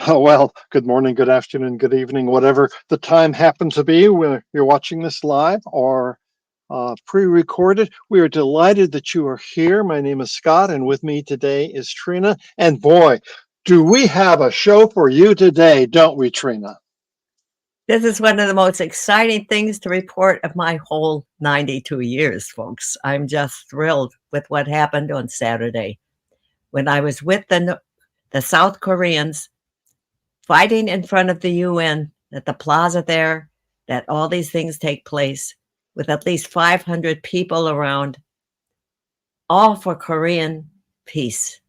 Oh, well, good morning, good afternoon, good evening, whatever the time happens to be when you're watching this live or pre-recorded. We are delighted that you are here. My name is Scott, and with me today is Trina. And boy, do we have a show for you today, don't we, Trina? This is one of the most exciting things to report of my whole 92 years, folks. I'm just thrilled with what happened on Saturday when I was with the South Koreans fighting in front of the UN at the plaza there, that all these things take place with at least 500 people around, all for Korean peace.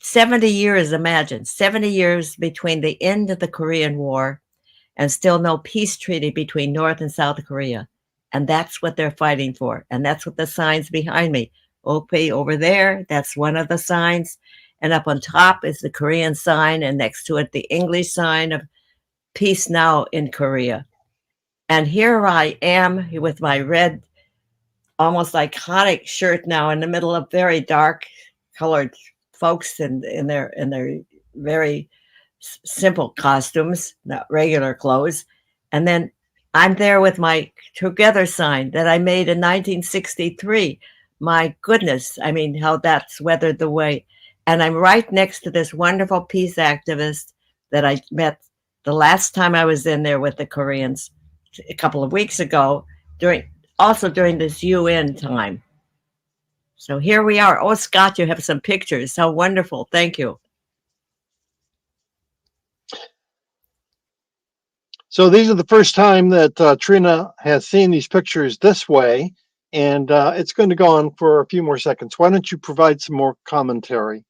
70 years, imagine, 70 years between the end of the Korean War and still no peace treaty between North and South Korea. And that's what they're fighting for. And that's what the signs behind me. OP over there, that's one of the signs. And up on top is the Korean sign, and next to it, the English sign of peace now in Korea. And here I am with my red, almost iconic shirt now in the middle of very dark colored folks in their very simple costumes, not regular clothes. And then I'm there with my Together sign that I made in 1963. My goodness, I mean, how that's weathered the way. And I'm right next to this wonderful peace activist that I met the last time I was in there with the Koreans a couple of weeks ago, during this UN time. So here we are. Oh, Scott, you have some pictures. How wonderful. Thank you. So these are the first time that Trina has seen these pictures this way, and it's going to go on for a few more seconds. Why don't you provide some more commentary?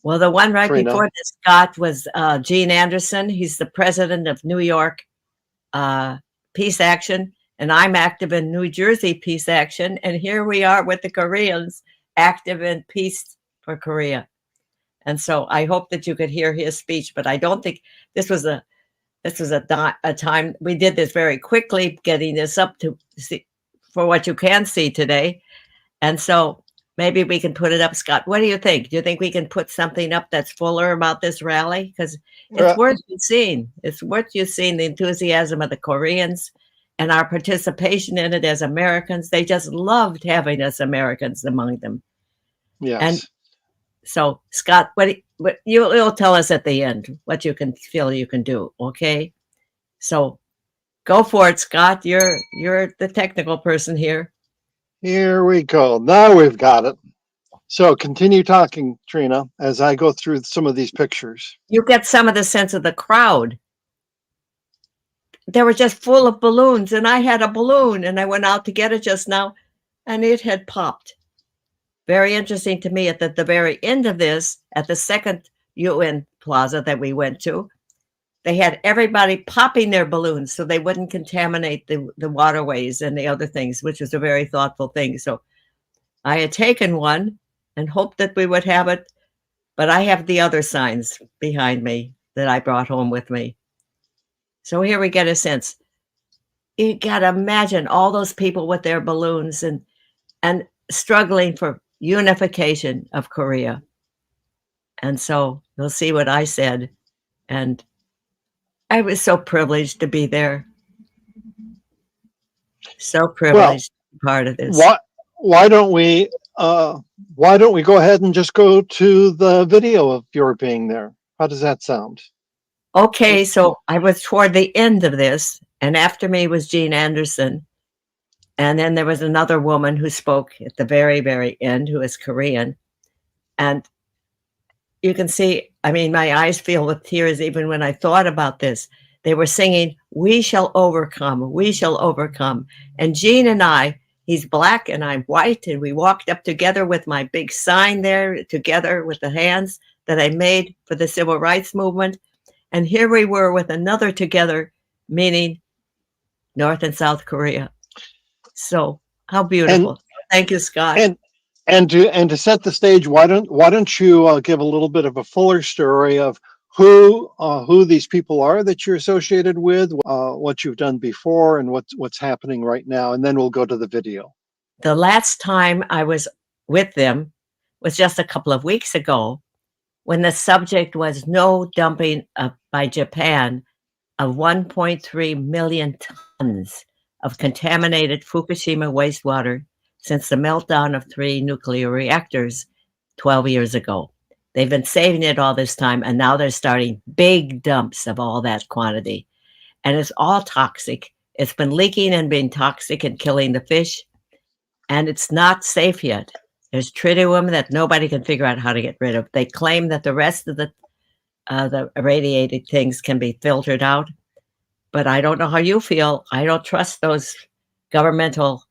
Well, the one right Trina. before this, Scott, was Gene Anderson. He's the president of New York Peace Action, and I'm active in New Jersey Peace Action. And here we are with the Koreans active in peace for Korea. And so I hope that you could hear his speech, but I don't think this was a time we did this very quickly, getting this up to see for what you can see today. And so maybe we can put it up, Scott. What do you think? Do you think we can put something up that's fuller about this rally? Because it's worth you seeing. It's worth you seeing the enthusiasm of the Koreans and our participation in it as Americans. They just loved having us Americans among them. Yes. And so, Scott, what you'll tell us at the end what you can feel you can do, okay? So, go for it, Scott. You're the technical person here. Here we go. Now we've got it. So continue talking, Trina, as I go through some of these pictures. You get some of the sense of the crowd. They were just full of balloons, and I had a balloon, and I went out to get it just now, and it had popped. Very interesting to me at the very end of this, at the second UN plaza that we went to, they had everybody popping their balloons so they wouldn't contaminate the waterways and the other things, which was a very thoughtful thing. So I had taken one and hoped that we would have it, but I have the other signs behind me that I brought home with me. So here we get a sense. You got to imagine all those people with their balloons and struggling for unification of Korea. And so you'll see what I said. And I was so privileged to be there. So privileged to be part of this. Why don't we go ahead and just go to the video of your being there? How does that sound? Okay, so I was toward the end of this, and after me was Gene Anderson. And then there was another woman who spoke at the very, very end, who is Korean. And you can see, I mean, my eyes fill with tears even when I thought about this. They were singing, "We shall overcome, we shall overcome." And Gene and I, he's black and I'm white, and we walked up together with my big sign there, together with the hands that I made for the civil rights movement. And here we were with another together, meaning North and South Korea. So how beautiful. Thank you, Scott. And to set the stage, why don't you give a little bit of a fuller story of who these people are that you're associated with, what you've done before, and what's happening right now, and then we'll go to the video. The last time I was with them was just a couple of weeks ago, when the subject was no dumping by Japan of 1.3 million tons of contaminated Fukushima wastewater since the meltdown of 3 nuclear reactors 12 years ago. They've been saving it all this time, and now they're starting big dumps of all that quantity. And it's all toxic. It's been leaking and being toxic and killing the fish, and it's not safe yet. There's tritium that nobody can figure out how to get rid of. They claim that the rest of the irradiated things can be filtered out, but I don't know how you feel. I don't trust those governmental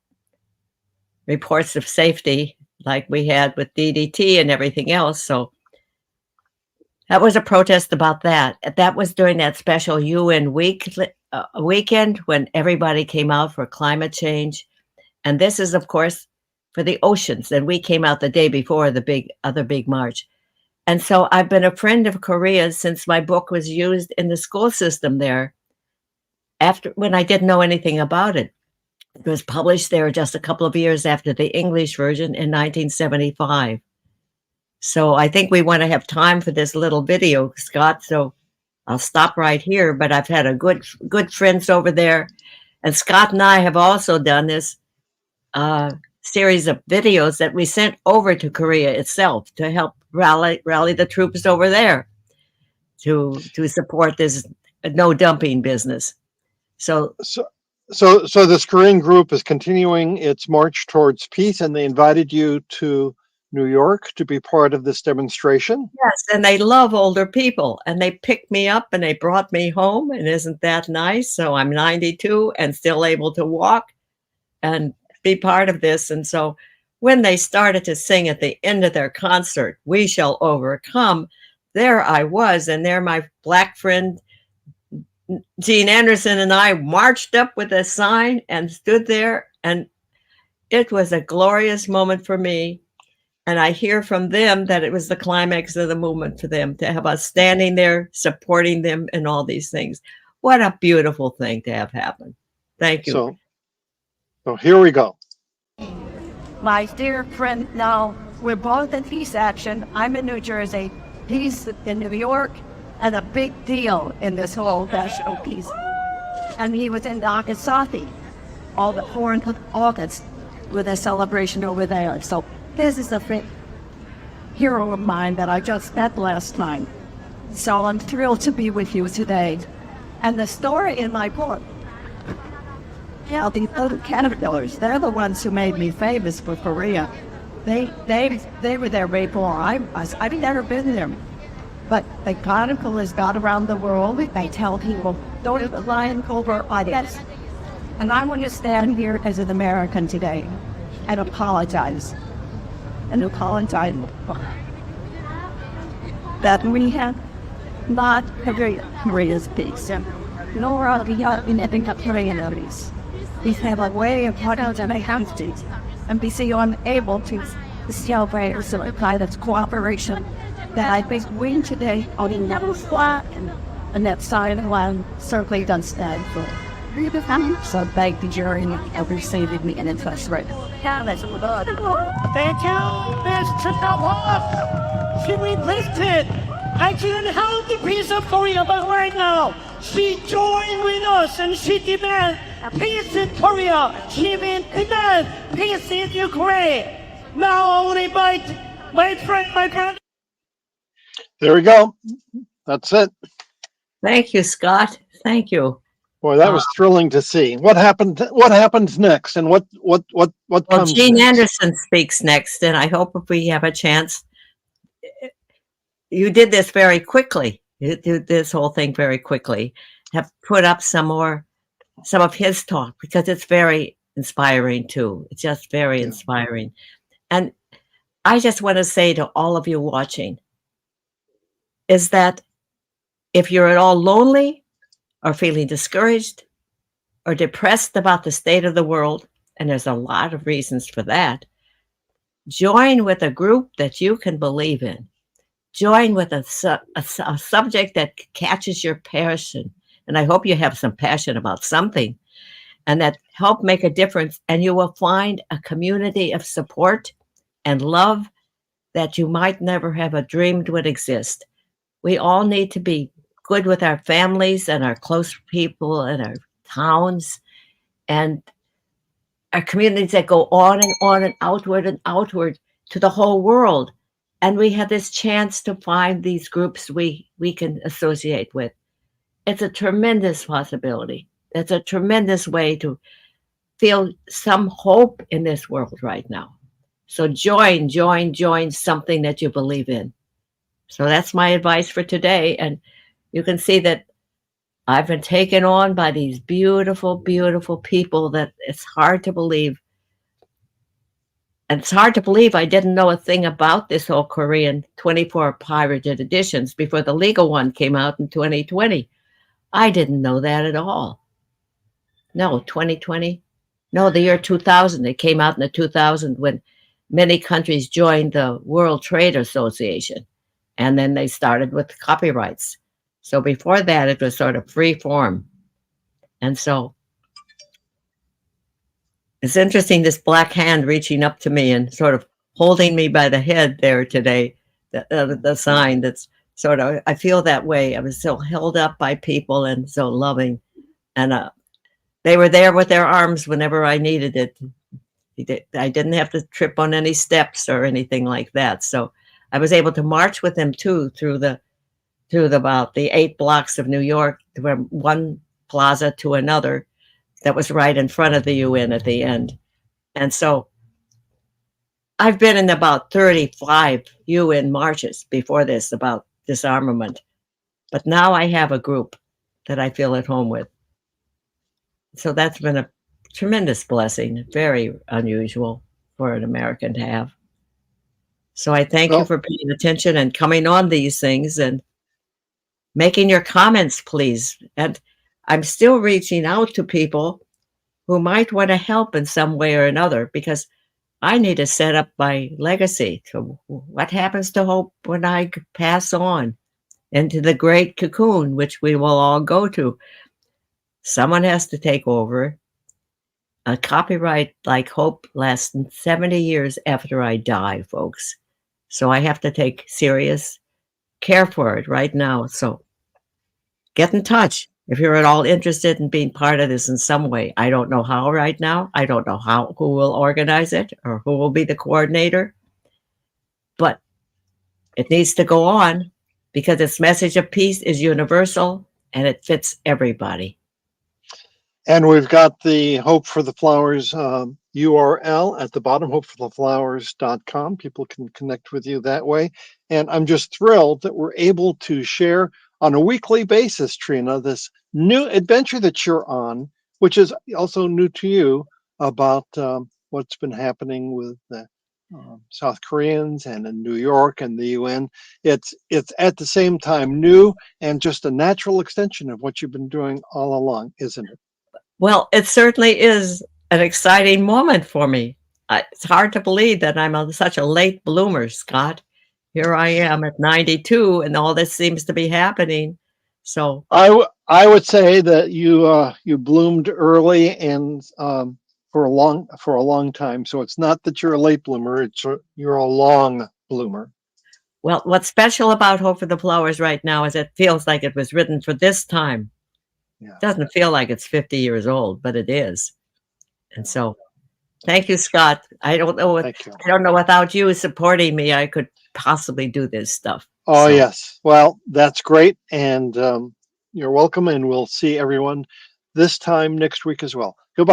reports of safety like we had with DDT and everything else. So that was a protest about that. That was during that special UN weekend when everybody came out for climate change. And this is, of course, for the oceans. And we came out the day before the other big march. And so I've been a friend of Korea's since my book was used in the school system there. When I didn't know anything about it. It was published there just a couple of years after the English version in 1975. So I think we want to have time for this little video, Scott. So I'll stop right here. But I've had a good friends over there. And Scott and I have also done this series of videos that we sent over to Korea itself to help rally the troops over there to support this no dumping business. So this Korean group is continuing its march towards peace, and they invited you to New York to be part of this demonstration. Yes, and they love older people, and they picked me up and they brought me home, and isn't that nice? So I'm 92 and still able to walk and be part of this. And so when they started to sing at the end of their concert, "We Shall Overcome," there I was, and there my Black friend Gene Anderson and I marched up with a sign and stood there, and it was a glorious moment for me. And I hear from them that it was the climax of the movement for them to have us standing there supporting them and all these things. What a beautiful thing to have happen. Thank you. So here we go. My dear friend, now we're both in peace action. I'm in New Jersey, he's in New York, and a big deal in this whole national peace. And he was in Nagasaki, all the 4th of August, with a celebration over there. So this is a hero of mine that I just met last night. So I'm thrilled to be with you today. And the story in my book, yeah, the little caterpillars, they're the ones who made me famous for Korea. They were there before I've never been there. But the caterpillars got around the world. They tell people, don't eat the lion, cobra, I guess. And I want to stand here as an American today and apologize. That we have not Korea's peace, nor are we in Korean peace. We have a way of how to make houses, and we see unable to celebrate some kind of cooperation that I think we today are never flat and that side of the land certainly doesn't stand for. So thank the jury for receiving me in interest rate. Thank you, Miss Trina. She enlisted. I didn't help the peace of Korea, but right now she joined with us and she demands peace in Korea. She demands peace in Ukraine. Now only my friend, my brother. There we go. That's it. Thank you, Scott. Thank you. Boy, that was thrilling to see. What happened? What happens next? And what comes Gene next? Anderson speaks next, and I hope if we have a chance. You did this very quickly. You did this whole thing very quickly. Have put up some of his talk because it's very inspiring too. It's just very inspiring. And I just want to say to all of you watching is that if you're at all lonely or feeling discouraged or depressed about the state of the world, and there's a lot of reasons for that, join with a group that you can believe in. Join with a subject that catches your passion. And I hope you have some passion about something and that help make a difference. And you will find a community of support and love that you might never have dreamed would exist. We all need to be good with our families and our close people and our towns and our communities that go on and outward to the whole world. And we have this chance to find these groups we can associate with. It's a tremendous possibility. It's a tremendous way to feel some hope in this world right now. So join something that you believe in. So that's my advice for today. And you can see that I've been taken on by these beautiful, beautiful people that it's hard to believe. And it's hard to believe I didn't know a thing about this whole Korean 24 pirated editions before the legal one came out in 2020. I didn't know that at all. No, 2020? No, the year 2000. It came out in the 2000 when many countries joined the World Trade Association. And then they started with copyrights. So before that, it was sort of free form. And so it's interesting, this black hand reaching up to me and sort of holding me by the head there today, the sign that's sort of, I feel that way. I was so held up by people and so loving. And they were there with their arms whenever I needed it. I didn't have to trip on any steps or anything like that. So I was able to march with them too through about the 8 blocks of New York, from one plaza to another that was right in front of the UN at the end. And so I've been in about 35 UN marches before this about disarmament. But now I have a group that I feel at home with. So that's been a tremendous blessing, very unusual for an American to have. So I thank you for paying attention and coming on these things and making your comments, please. And I'm still reaching out to people who might want to help in some way or another, because I need to set up my legacy to what happens to hope when I pass on into the great cocoon, which we will all go to. Someone has to take over. A copyright like hope lasts 70 years after I die, folks. So I have to take serious care for it right now. So get in touch if you're at all interested in being part of this in some way. I don't know how right now. I don't know who will organize it or who will be the coordinator. But it needs to go on because its message of peace is universal and it fits everybody. And we've got the Hope for the Flowers URL at the bottom, hopefortheflowers.com. People can connect with you that way. And I'm just thrilled that we're able to share on a weekly basis, Trina, this new adventure that you're on, which is also new to you, about what's been happening with the South Koreans and in New York and the UN. It's at the same time new and just a natural extension of what you've been doing all along, isn't it? Well, it certainly is an exciting moment for me. It's hard to believe that I'm such a late bloomer, Scott. Here I am at 92 and all this seems to be happening. So I would say that you bloomed early and for a long time. So it's not that you're a late bloomer, you're a long bloomer. Well, what's special about Hope for the Flowers right now is it feels like it was written for this time. Yeah. It doesn't feel like it's 50 years old, but it is. And so thank you, Scott. I don't know without you supporting me, I could possibly do this stuff. Oh, so. Yes. Well, that's great. And you're welcome. And we'll see everyone this time next week as well. Goodbye.